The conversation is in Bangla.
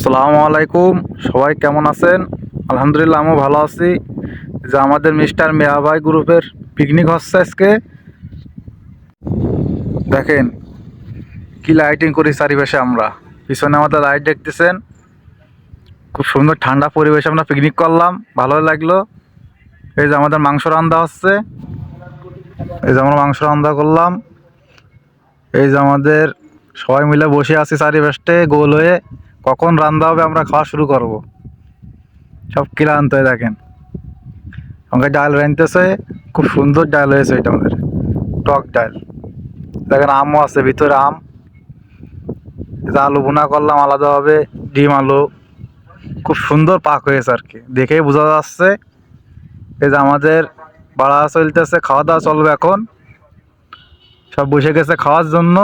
আসসালামু আলাইকুম। সবাই কেমন আছেন? আলহামদুলিল্লাহ আমিও ভালো আছি। যে আমাদের মিস্টার মিয়া ভাই গ্রুপের পিকনিক হচ্ছে আজকে। দেখেন কি লাইটিং করি চারিপাশে আমরা। পিছনে আমাদের লাইট দেখতেছেন। খুব সুন্দর ঠান্ডা পরিবেশে আমরা পিকনিক করলাম, ভালোই লাগলো। এই যে আমাদের মাংস রান্না হচ্ছে, এই যে আমরা মাংস রান্না করলাম। এই যে আমাদের সবাই মিলে বসে আছি চারিপাশে গোল হয়ে, কখন রান্না হবে আমরা খাওয়া শুরু করব। সব ক্লান্ত হয়ে দেখেন আমাকে ডাল রাঁধতেছে, খুব সুন্দর ডাল হয়েছে। এটা আমাদের টক ডাল। দেখেন আমও আছে ভিতরে আম। এটা আলু ভুনা করলাম আলাদাভাবে, ডিম আলু, খুব সুন্দর পাক হয়েছে আর কি, দেখেই বোঝা যাচ্ছে। এই যে আমাদের বাড়া চলতেছে, খাওয়া দাওয়া চলবে এখন। সব বসে গেছে খাওয়ার জন্য।